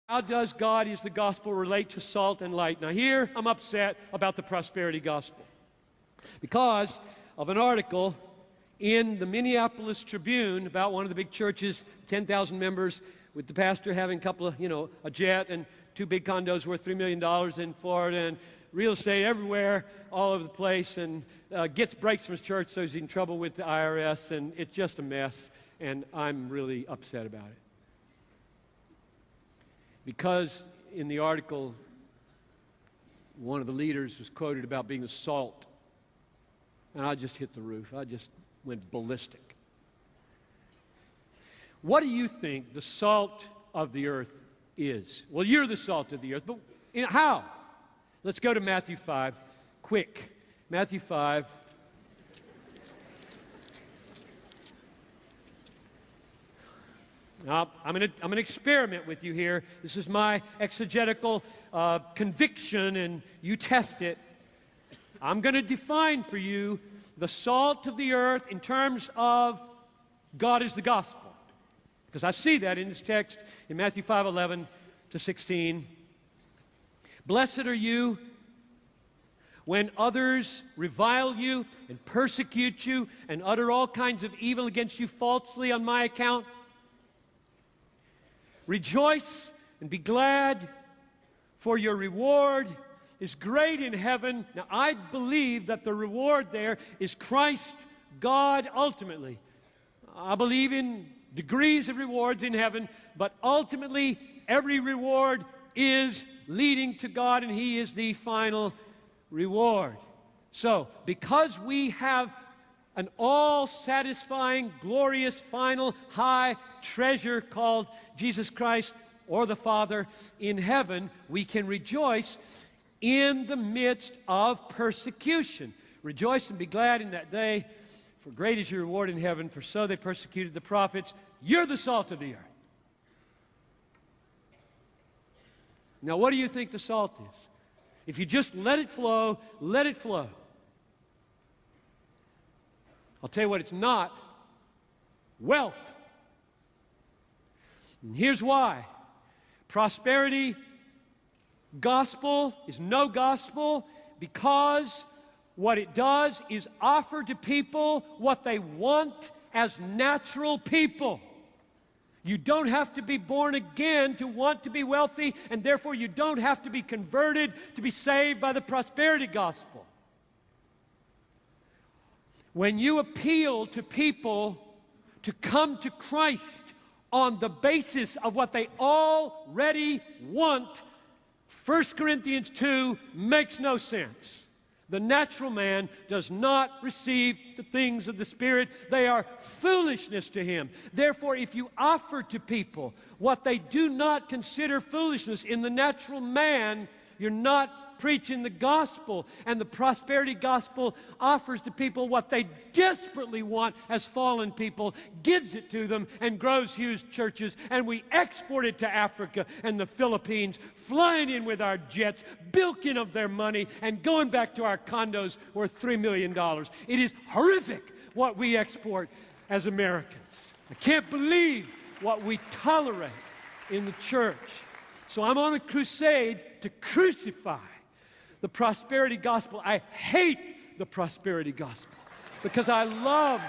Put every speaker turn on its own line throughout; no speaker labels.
How does God is the gospel relate to salt and light? Now here I'm upset about the prosperity gospel because of an article in the Minneapolis Tribune about one of the big churches, 10,000 members, with the pastor having a couple of, a jet and 2 big condos worth $3 million in Florida and real estate everywhere, all over the place, and gets breaks from his church, so he's in trouble with the IRS, and it's just a mess, and I'm really upset about it. Because in the article, one of the leaders was quoted about being the salt, and I just hit the roof. I just went ballistic. What do you think the salt of the earth is? Well, you're the salt of the earth, but how? Let's go to Matthew 5, quick. Matthew 5. Now, I'm going to experiment with you here. This is my exegetical conviction, and you test it. I'm going to define for you the salt of the earth in terms of God is the gospel. Because I see that in this text in Matthew 5:11 to 16. Blessed are you when others revile you and persecute you and utter all kinds of evil against you falsely on my account. Rejoice and be glad, for your reward is great in heaven. Now, I believe that the reward there is Christ, God, ultimately. I believe in degrees of rewards in heaven, but ultimately, every reward is leading to God, and He is the final reward. So, because we have an all-satisfying, glorious, final, high treasure called Jesus Christ or the Father in heaven, we can rejoice in the midst of persecution. Rejoice and be glad in that day, for great is your reward in heaven, for so they persecuted the prophets. You're the salt of the earth. Now, what do you think the salt is? If you just let it flow, let it flow. I'll tell you what it's not. Wealth. And here's why. Prosperity gospel is no gospel because what it does is offer to people what they want as natural people. You don't have to be born again to want to be wealthy, and therefore you don't have to be converted to be saved by the prosperity gospel. When you appeal to people to come to Christ on the basis of what they already want, 1 Corinthians 2 makes no sense. The natural man does not receive the things of the Spirit. They are foolishness to him. Therefore, if you offer to people what they do not consider foolishness in the natural man, you're not preaching the gospel. And the prosperity gospel offers to people what they desperately want as fallen people, gives it to them, and grows huge churches. And we export it to Africa and the Philippines, flying in with our jets, bilking of their money, and going back to our condos worth $3 million. It is horrific what we export as Americans. I can't believe what we tolerate in the church. So I'm on a crusade to crucify the prosperity gospel. I hate the prosperity gospel because I love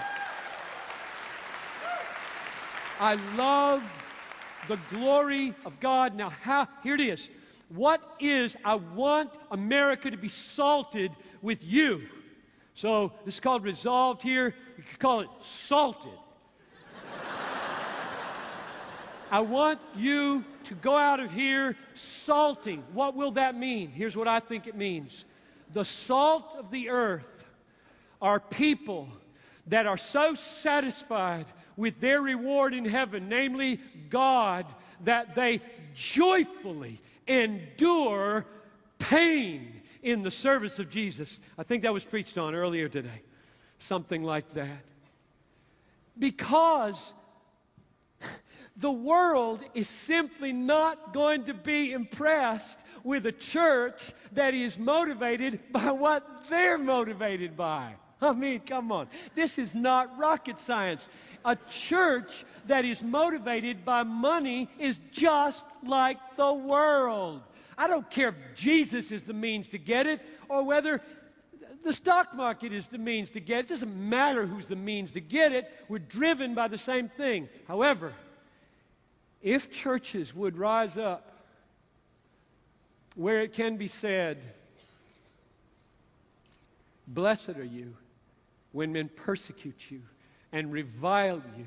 the glory of God. Now, here it is. What is, I want America to be salted with you. So this is called resolved here. You could call it salted. I want you to go out of here salting. What will that mean? Here's what I think it means. The salt of the earth are people that are so satisfied with their reward in heaven, namely God, that they joyfully endure pain in the service of Jesus. I think that was preached on earlier today. Something like that. Because the world is simply not going to be impressed with a church that is motivated by what they're motivated by. I mean, come on. This is not rocket science. A church that is motivated by money is just like the world. I don't care if Jesus is the means to get it or whether the stock market is the means to get it. It doesn't matter who's the means to get it. We're driven by the same thing. However, if churches would rise up where it can be said, blessed are you when men persecute you and revile you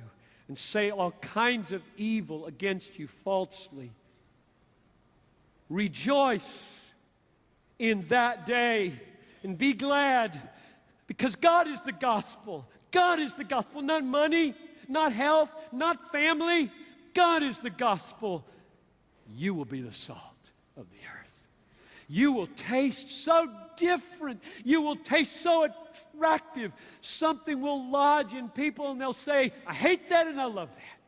and say all kinds of evil against you falsely. Rejoice in that day and be glad, because God is the gospel. God is the gospel, not money, not health, not family. God is the gospel. You will be the salt of the earth. You will taste so different. You will taste so attractive. Something will lodge in people and they'll say, I hate that and I love that.